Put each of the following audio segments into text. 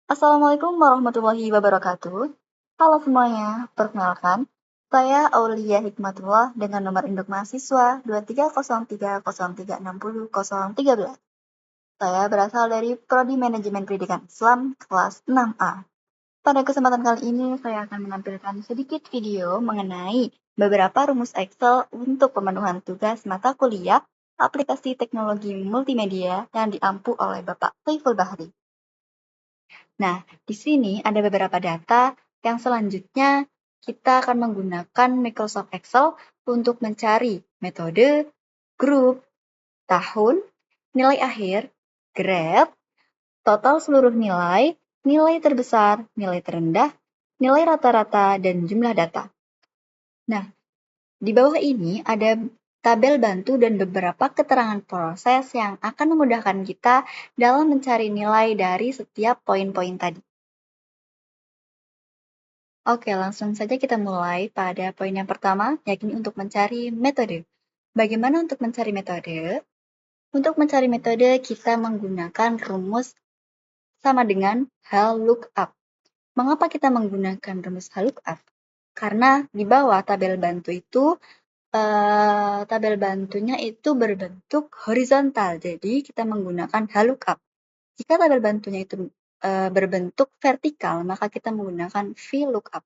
Assalamualaikum warahmatullahi wabarakatuh. Halo semuanya, perkenalkan, saya Aulia Hikmatullah dengan nomor induk mahasiswa 230303600013. Saya berasal dari Prodi Manajemen Pendidikan Islam kelas 6A. Pada kesempatan kali ini, saya akan menampilkan sedikit video mengenai beberapa rumus Excel untuk pemenuhan tugas mata kuliah aplikasi teknologi multimedia yang diampu oleh Bapak Saiful Bahri. Nah, di sini ada beberapa data yang selanjutnya kita akan menggunakan Microsoft Excel untuk mencari metode, grup, tahun, nilai akhir, grade, total seluruh nilai, nilai terbesar, nilai terendah, nilai rata-rata, dan jumlah data. Nah, di bawah ini ada tabel bantu dan beberapa keterangan proses yang akan memudahkan kita dalam mencari nilai dari setiap poin-poin tadi. Oke, langsung saja kita mulai pada poin yang pertama, yakni untuk mencari metode. Bagaimana untuk mencari metode? Untuk mencari metode, kita menggunakan rumus sama dengan HLOOKUP. Mengapa kita menggunakan rumus HLOOKUP? Karena di bawah tabel bantu itu, tabel bantunya itu berbentuk horizontal, jadi kita menggunakan HLOOKUP. Jika tabel bantunya itu berbentuk vertikal, maka kita menggunakan VLOOKUP.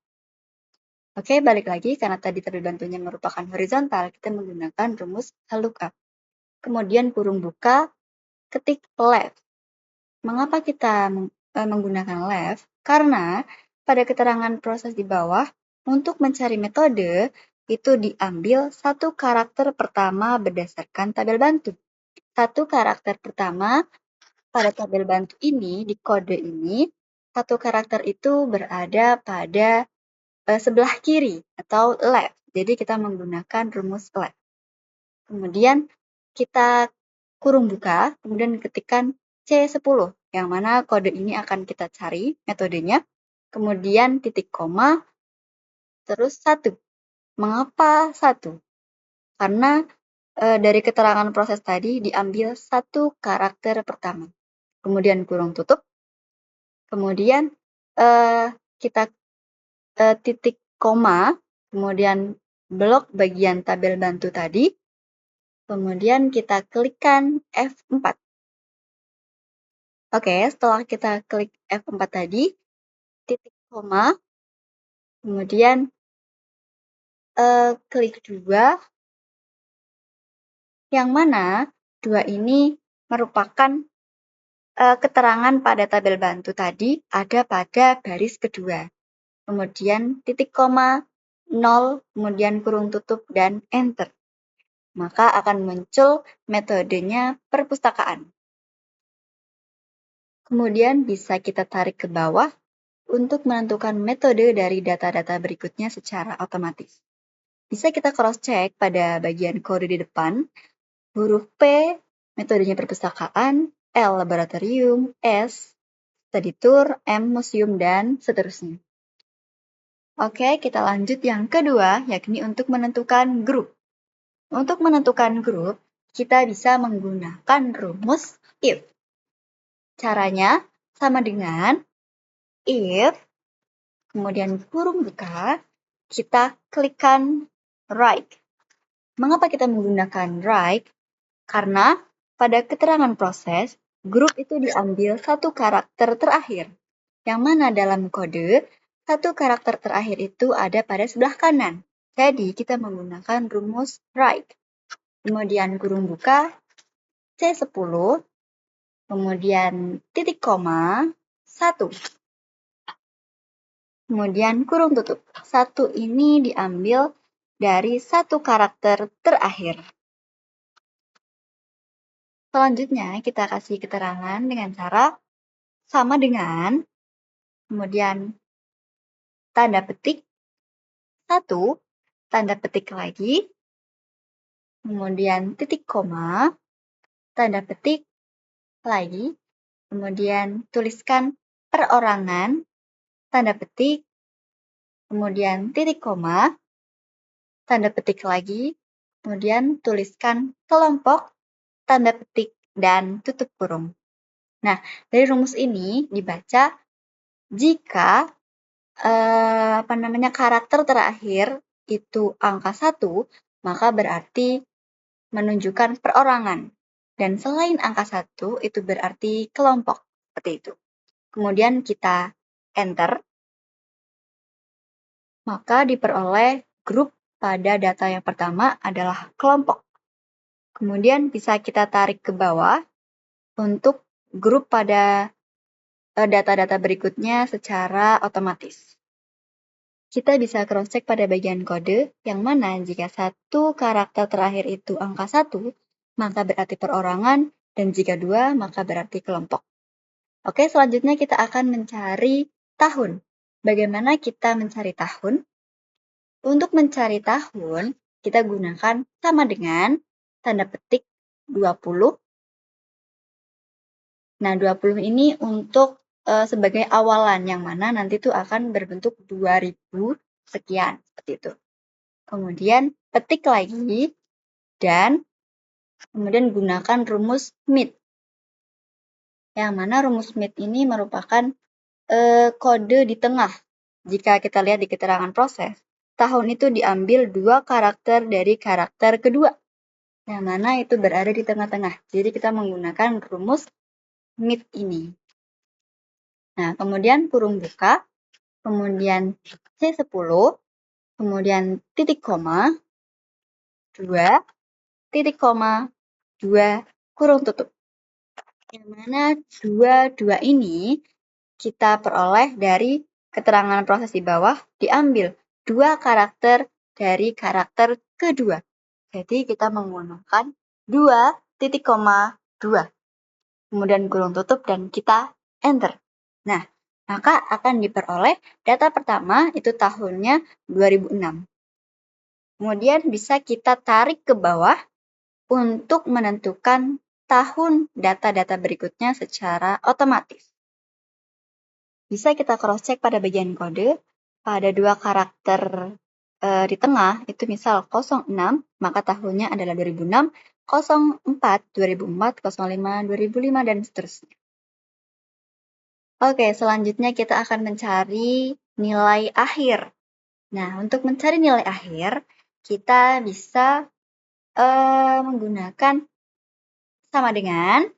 Oke, balik lagi karena tadi tabel bantunya merupakan horizontal, kita menggunakan rumus HLOOKUP. Kemudian kurung buka, ketik left. Mengapa kita menggunakan left? Karena pada keterangan proses di bawah, untuk mencari metode, itu diambil satu karakter pertama berdasarkan tabel bantu. Satu karakter pertama pada tabel bantu ini, di kode ini, satu karakter itu berada pada sebelah kiri atau left. Jadi kita menggunakan rumus left. Kemudian kita kurung buka, kemudian ketikkan C10, yang mana kode ini akan kita cari metodenya. Kemudian titik koma, terus 1. Mengapa 1? Karena dari keterangan proses tadi diambil satu karakter pertama. Kemudian kurung tutup. Kemudian kita titik koma, kemudian blok bagian tabel bantu tadi, kemudian kita klikkan F4. Oke, setelah kita klik F4 tadi, titik koma, kemudian klik 2, yang mana 2 ini merupakan keterangan pada tabel bantu tadi ada pada baris kedua. Kemudian titik koma, 0, kemudian kurung tutup, dan enter. Maka akan muncul metodenya perpustakaan. Kemudian bisa kita tarik ke bawah untuk menentukan metode dari data-data berikutnya secara otomatis. Bisa kita cross-check pada bagian kode di depan, huruf P, metodenya perpustakaan, L, laboratorium, S, study tour, M, museum, dan seterusnya. Oke, kita lanjut yang kedua, yakni untuk menentukan grup. Untuk menentukan grup, kita bisa menggunakan rumus if. Caranya sama dengan if, kemudian kurung buka, kita klikkan right. Mengapa kita menggunakan right? Karena pada keterangan proses, grup itu diambil satu karakter terakhir. Yang mana dalam kode, satu karakter terakhir itu ada pada sebelah kanan. Jadi, kita menggunakan rumus right. Kemudian kurung buka, C10, kemudian titik koma, 1. Kemudian kurung tutup. 1 ini diambil dari satu karakter terakhir. Selanjutnya, kita kasih keterangan dengan cara sama dengan, kemudian tanda petik, 1, tanda petik lagi, kemudian titik koma, tanda petik lagi, kemudian tuliskan perorangan, tanda petik, kemudian titik koma, tanda petik lagi, kemudian tuliskan kelompok, tanda petik, dan tutup kurung. Nah, dari rumus ini dibaca Jika karakter terakhir itu angka 1, maka berarti menunjukkan perorangan. Dan selain angka 1, itu berarti kelompok. Seperti itu. Kemudian kita enter, maka diperoleh grup pada data yang pertama adalah kelompok. Kemudian bisa kita tarik ke bawah untuk grup pada data-data berikutnya secara otomatis. Kita bisa cross-check pada bagian kode, yang mana jika satu karakter terakhir itu angka 1, maka berarti perorangan, dan jika 2, maka berarti kelompok. Oke, selanjutnya kita akan mencari tahun. Bagaimana kita mencari tahun? Untuk mencari tahun, kita gunakan sama dengan tanda petik 20. Nah, 20 ini untuk sebagai awalan, yang mana nanti itu akan berbentuk 2000 sekian, seperti itu. Kemudian petik lagi, dan kemudian gunakan rumus Smith. Yang mana rumus Smith ini merupakan kode di tengah. Jika kita lihat di keterangan proses, tahun itu diambil 2 karakter dari karakter kedua, yang mana itu berada di tengah-tengah. Jadi kita menggunakan rumus Smith ini. Nah, kemudian kurung buka, kemudian C10, kemudian titik koma, 2, titik koma, 2, kurung tutup. Yang mana 2 ini kita peroleh dari keterangan proses di bawah, diambil 2 karakter dari karakter kedua. Jadi kita menggunakan 2 titik koma 2. Kemudian kurung tutup dan kita enter. Nah, maka akan diperoleh data pertama itu tahunnya 2006. Kemudian bisa kita tarik ke bawah untuk menentukan tahun data-data berikutnya secara otomatis. Bisa kita cross-check pada bagian kode, pada 2 karakter di tengah, itu misal 06, maka tahunnya adalah 2006, 04, 2004, 05, 2005, dan seterusnya. Oke, selanjutnya kita akan mencari nilai akhir. Nah, untuk mencari nilai akhir, kita bisa menggunakan sama dengan,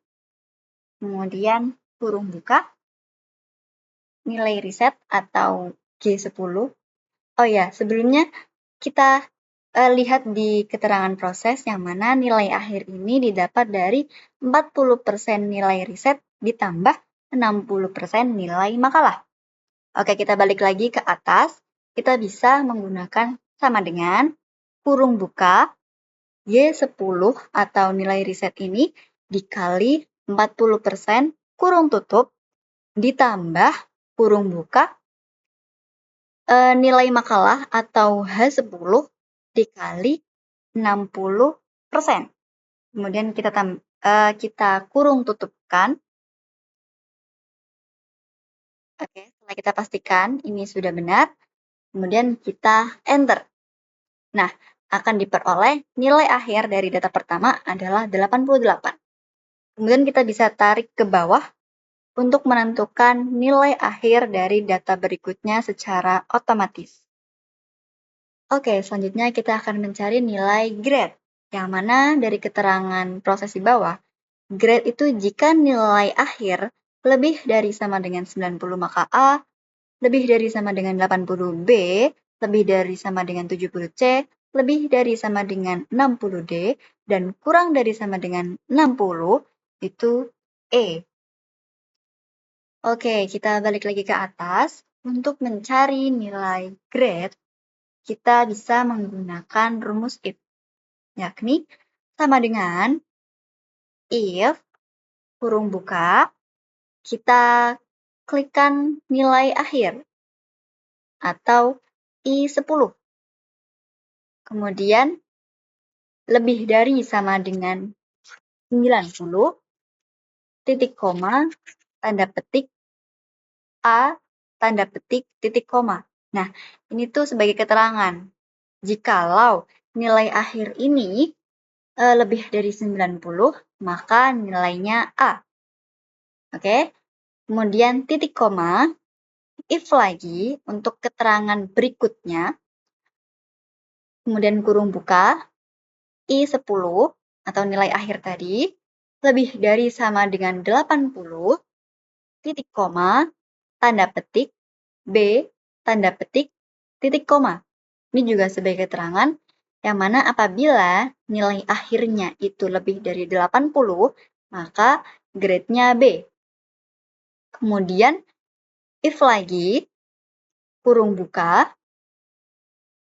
kemudian kurung buka, nilai riset atau G10. Oh ya, sebelumnya kita lihat di keterangan proses, yang mana nilai akhir ini didapat dari 40% nilai riset ditambah 60% nilai makalah. Oke, kita balik lagi ke atas. Kita bisa menggunakan sama dengan kurung buka Y10 atau nilai riset ini dikali 40% kurung tutup ditambah kurung buka nilai makalah atau H10 dikali 60%. Kemudian kita kurung tutupkan. Oke, setelah kita pastikan ini sudah benar, kemudian kita enter. Nah, akan diperoleh nilai akhir dari data pertama adalah 88. Kemudian kita bisa tarik ke bawah untuk menentukan nilai akhir dari data berikutnya secara otomatis. Oke, selanjutnya kita akan mencari nilai grade, yang mana dari keterangan proses di bawah, grade itu jika nilai akhir lebih dari sama dengan 90 maka A, lebih dari sama dengan 80 B, lebih dari sama dengan 70 C, lebih dari sama dengan 60 D, dan kurang dari sama dengan 60 itu E. Oke, kita balik lagi ke atas. Untuk mencari nilai grade, kita bisa menggunakan rumus if, yakni sama dengan if kurung buka, kita klikkan nilai akhir atau I10. Kemudian lebih dari sama dengan 90, titik koma, tanda petik, A, tanda petik, titik koma. Nah, ini tuh sebagai keterangan. Jikalau nilai akhir ini lebih dari 90, maka nilainya A. Oke, kemudian titik koma, if lagi untuk keterangan berikutnya, kemudian kurung buka, I10 atau nilai akhir tadi, lebih dari sama dengan 80, titik koma, tanda petik, B, tanda petik, titik koma. Ini juga sebagai keterangan yang mana apabila nilai akhirnya itu lebih dari 80, maka grade-nya B. Kemudian, if lagi, kurung buka,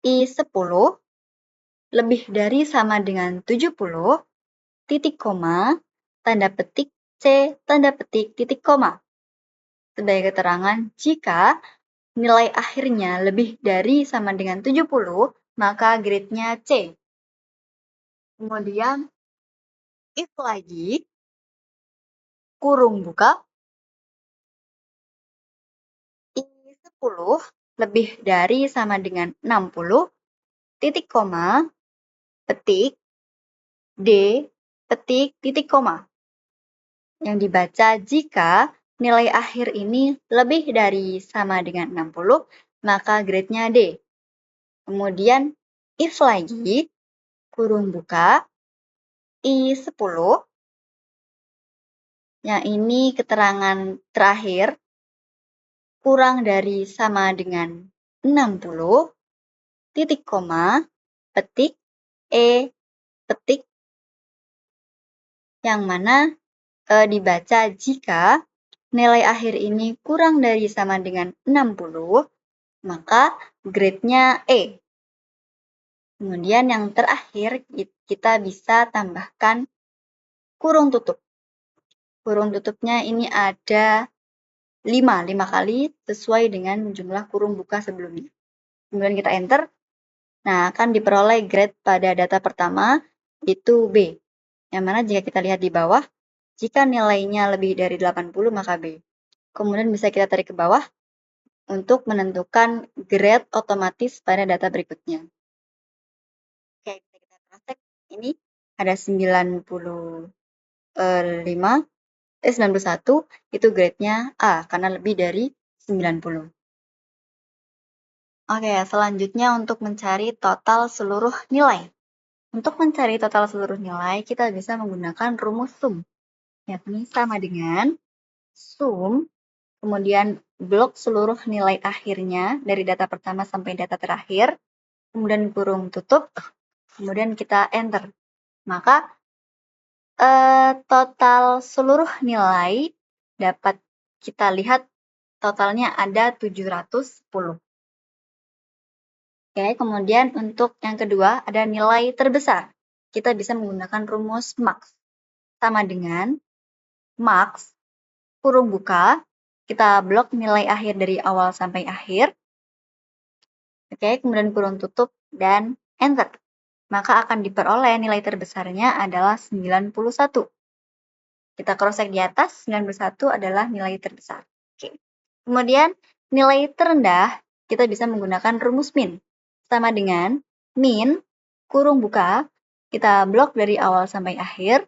I10 lebih dari sama dengan 70, titik koma, tanda petik, C, tanda petik, titik koma. Sebagai keterangan, jika nilai akhirnya lebih dari sama dengan 70, maka grade-nya C. Kemudian, if lagi, kurung buka, I10 lebih dari sama dengan 60, titik koma, petik, D, petik, titik koma. Yang dibaca jika nilai akhir ini lebih dari sama dengan 60, maka grade-nya D. Kemudian, if lagi, kurung buka, I10, yang ini keterangan terakhir, kurang dari sama dengan 60, titik koma, petik, E, petik, yang mana dibaca jika nilai akhir ini kurang dari sama dengan 60, maka grade-nya E. Kemudian yang terakhir, kita bisa tambahkan kurung tutup. Kurung tutupnya ini ada 5 kali sesuai dengan jumlah kurung buka sebelumnya. Kemudian kita enter. Nah, akan diperoleh grade pada data pertama, itu B. Yang mana jika kita lihat di bawah, jika nilainya lebih dari 80, maka B. Kemudian bisa kita tarik ke bawah untuk menentukan grade otomatis pada data berikutnya. Oke, kita praktek. Ini ada 91, itu grade-nya A, karena lebih dari 90. Oke, selanjutnya untuk mencari total seluruh nilai. Untuk mencari total seluruh nilai, kita bisa menggunakan rumus sum, yakni sama dengan sum, kemudian blok seluruh nilai akhirnya dari data pertama sampai data terakhir, kemudian kurung tutup, kemudian kita enter. Maka total seluruh nilai dapat kita lihat totalnya ada 710. Oke, kemudian untuk yang kedua ada nilai terbesar. Kita bisa menggunakan rumus max. Sama dengan max, kurung buka, kita blok nilai akhir dari awal sampai akhir. Oke, kemudian kurung tutup dan enter. Maka akan diperoleh nilai terbesarnya adalah 91. Kita cross-check di atas, 91 adalah nilai terbesar. Oke. Kemudian nilai terendah, kita bisa menggunakan rumus min. Sama dengan min, kurung buka, kita blok dari awal sampai akhir,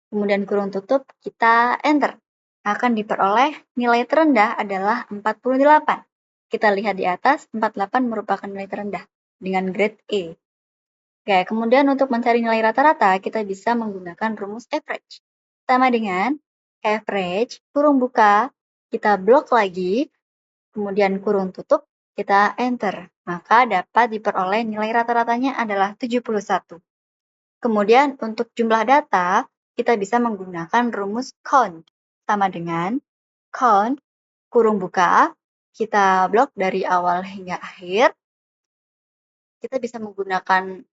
kemudian kurung tutup, kita enter. Akan diperoleh nilai terendah adalah 48. Kita lihat di atas, 48 merupakan nilai terendah dengan grade E. Oke, kemudian untuk mencari nilai rata-rata, kita bisa menggunakan rumus average. Sama dengan average, kurung buka, kita blok lagi, kemudian kurung tutup, kita enter. Maka dapat diperoleh nilai rata-ratanya adalah 71. Kemudian untuk jumlah data, kita bisa menggunakan rumus count. Sama dengan count, kurung buka, kita blok dari awal hingga akhir. Kita bisa menggunakan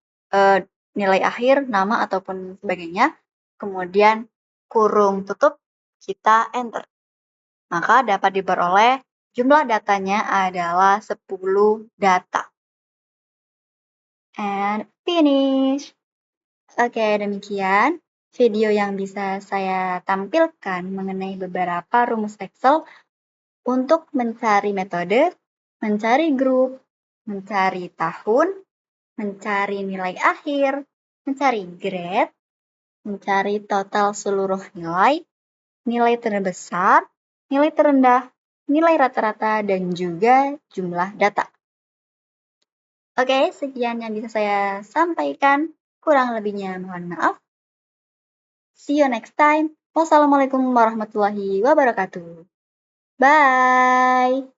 nilai akhir, nama, ataupun sebagainya. Kemudian kurung tutup, kita enter. Maka dapat diperoleh jumlah datanya adalah 10 data. And finish. Oke, demikian video yang bisa saya tampilkan mengenai beberapa rumus Excel untuk mencari metode, mencari grup, mencari tahun, mencari nilai akhir, mencari grade, mencari total seluruh nilai, nilai terbesar, nilai terendah, nilai rata-rata, dan juga jumlah data. Oke, sekian yang bisa saya sampaikan. Kurang lebihnya mohon maaf. See you next time. Wassalamualaikum warahmatullahi wabarakatuh. Bye.